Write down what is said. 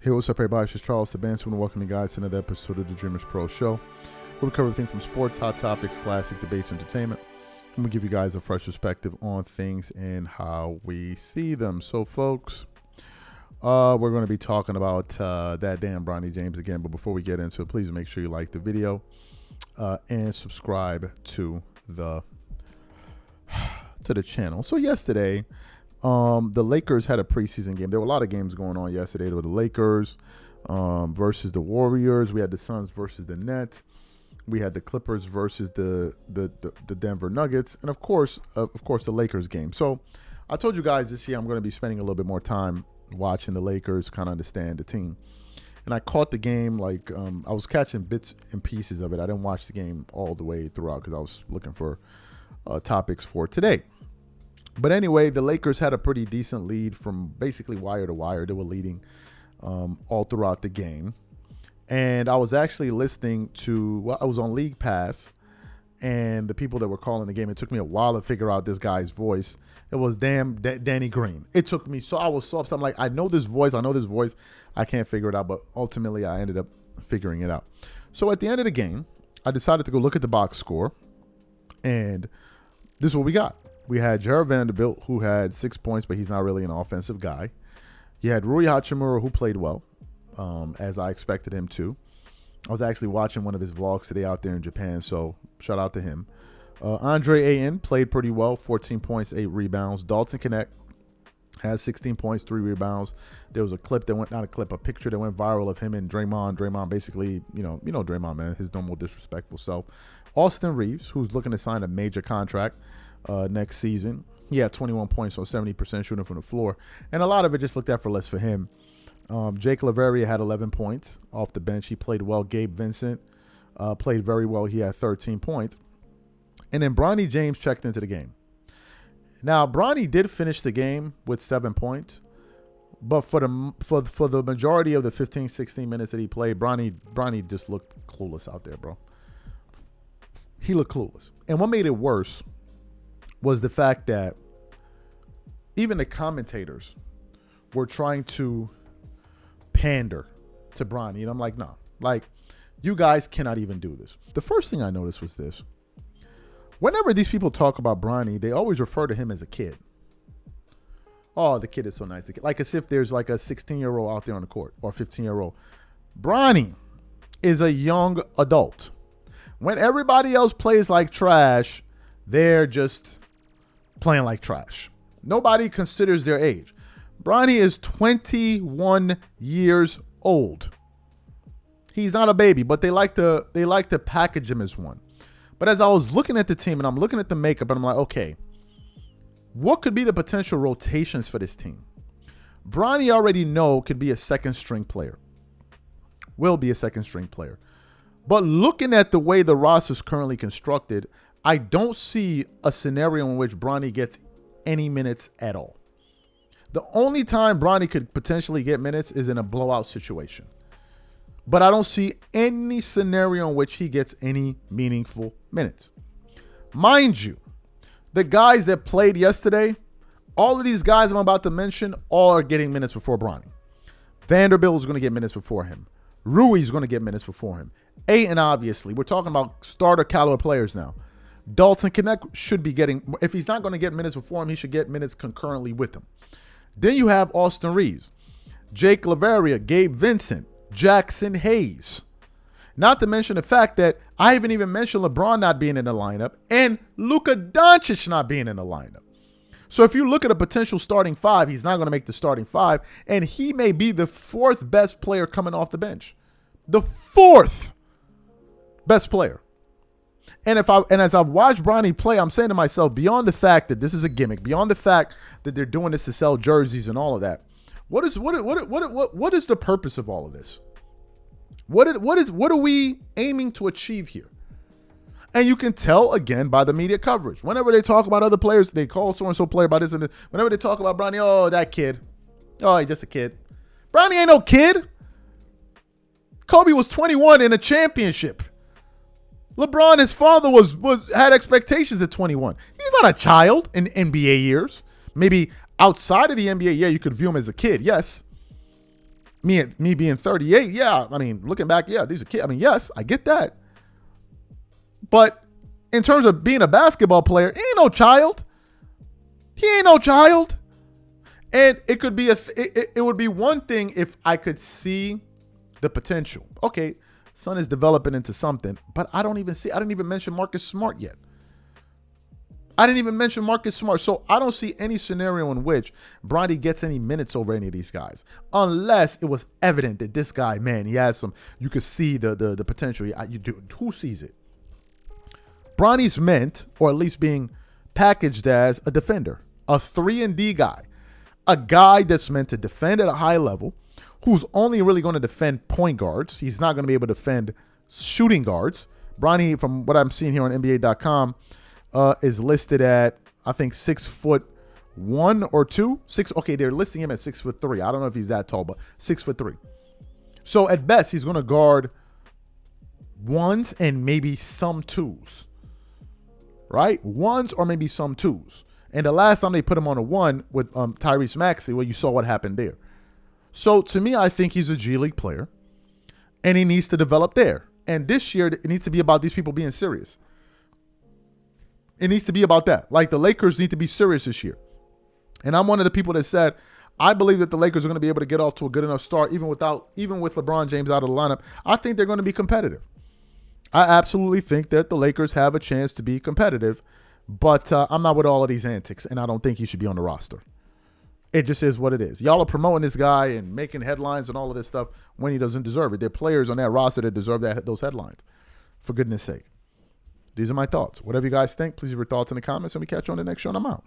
Hey, what's up, everybody? It's Charles the Bands. And welcome you guys to another episode of the Dreamers Pro Show, where we cover everything from sports, hot topics, classic debates, entertainment, and we give you guys a fresh perspective on things and how we see them. So, folks, we're going to be talking about that damn Bronny James again. But before we get into it, please make sure you like the video and subscribe to the channel. So, yesterday, the Lakers had a preseason game. There were a lot of games going on yesterday. There were the Lakers versus the Warriors. We had the Suns versus the Nets. We had the Clippers versus the Denver Nuggets, and of course the Lakers game. So I told you guys this year I'm going to be spending a little bit more time watching the Lakers, kind of understand the team. And I caught the game like I was catching bits and pieces of it. I didn't watch the game all the way throughout because I was looking for topics for today. But anyway, the Lakers had a pretty decent lead from basically wire to wire. They were leading all throughout the game. And I was actually listening to, well, I was on League Pass, and the people that were calling the game, it took me a while to figure out this guy's voice. It was Danny Green. It took me, so I was so upset. I'm like, I know this voice. I can't figure it out. But ultimately, I ended up figuring it out. So at the end of the game, I decided to go look at the box score. And this is what we got. We had Jared Vanderbilt, who had 6 points, but he's not really an offensive guy. You had Rui Hachimura, who played well, as I expected him to. I was actually watching one of his vlogs today out there in Japan, so shout out to him. Andre Ayton played pretty well, 14 points, 8 rebounds. Dalton Connect has 16 points, 3 rebounds. There was a clip that went, not a clip, a picture that went viral of him and Draymond. Draymond basically, you know Draymond, man, his normal disrespectful self. Austin Reeves, who's looking to sign a major contract next season. He had 21 points, so 70% shooting from the floor. And a lot of it just looked effortless for him. Jake LaVerria had 11 points off the bench. He played well. Gabe Vincent played very well. He had 13 points. And then Bronny James checked into the game. Now, Bronny did finish the game with 7 points. But for the majority of the 15, 16 minutes that he played, Bronny just looked clueless out there, bro. He looked clueless. And what made it worse was the fact that even the commentators were trying to pander to Bronny. And I'm like, no, like, you guys cannot even do this. The first thing I noticed was this. Whenever these people talk about Bronny, they always refer to him as a kid. Oh, the kid is so nice. Like as if there's like a 16-year-old out there on the court or a 15-year-old. Bronny is a young adult. When everybody else plays like trash, they're just playing like trash. Nobody considers their age. Bronny is 21 years old. He's not a baby, but they like to package him as one. But as I was looking at the team and I'm looking at the makeup, and I'm like, okay, what could be the potential rotations for this team? Bronny already could be a second string player. Will be a second string player. But looking at the way the roster is currently constructed, I don't see a scenario in which Bronny gets any minutes at all. The only time Bronny could potentially get minutes is in a blowout situation. But I don't see any scenario in which he gets any meaningful minutes. Mind you, the guys that played yesterday, all of these guys I'm about to mention, all are getting minutes before Bronny. Vanderbilt is going to get minutes before him. Rui is going to get minutes before him. Ayton, obviously. We're talking about starter caliber players now. Dalton Connect should be getting, if he's not going to get minutes before him, he should get minutes concurrently with him. Then you have Austin Reeves, Jake LaVerria, Gabe Vincent, Jackson Hayes. Not to mention the fact that I haven't even mentioned LeBron not being in the lineup and Luka Doncic not being in the lineup. So if you look at a potential starting five, he's not going to make the starting five, and he may be the fourth best player coming off the bench. The fourth best player. And as I've watched Bronny play, I'm saying to myself, beyond the fact that this is a gimmick, beyond the fact that they're doing this to sell jerseys and all of that, what is the purpose of all of this? What are we aiming to achieve here? And you can tell again by the media coverage. Whenever they talk about other players, they call so and so player by this and this. Whenever they talk about Bronny, oh, that kid, oh, he's just a kid. Bronny ain't no kid. Kobe was 21 in a championship. LeBron, his father had expectations at 21. He's not a child in NBA years. Maybe outside of the NBA, yeah, you could view him as a kid, yes. Me being 38, yeah. I mean, looking back, yeah, these are kids. I mean, yes, I get that. But in terms of being a basketball player, he ain't no child. He ain't no child. And it could be it would be one thing if I could see the potential. Okay, son is developing into something, but I didn't even mention Marcus Smart yet. I didn't even mention Marcus Smart. So I don't see any scenario in which Bronny gets any minutes over any of these guys. Unless it was evident that this guy, man, he has some, you could see the potential. Who sees it? Bronny's meant, or at least being packaged as a defender, a 3-and-D guy, a guy that's meant to defend at a high level, who's only really going to defend point guards. He's not going to be able to defend shooting guards. Bronny, from what I'm seeing here on NBA.com, is listed at, I think, 6'1" or 2. Okay, they're listing him at 6'3". I don't know if he's that tall, but 6'3". So at best, he's going to guard ones and maybe some twos. Right? Ones or maybe some twos. And the last time they put him on a 1 with Tyrese Maxey, well, you saw what happened there. So to me, I think he's a G League player, and he needs to develop there. And this year, it needs to be about these people being serious. It needs to be about that. Like, the Lakers need to be serious this year. And I'm one of the people that said, I believe that the Lakers are going to be able to get off to a good enough start, even with LeBron James out of the lineup. I think they're going to be competitive. I absolutely think that the Lakers have a chance to be competitive, but I'm not with all of these antics, and I don't think he should be on the roster. It just is what it is. Y'all are promoting this guy and making headlines and all of this stuff when he doesn't deserve it. There are players on that roster that deserve those headlines, for goodness sake. These are my thoughts. Whatever you guys think, please leave your thoughts in the comments, and we catch you on the next show, and I'm out.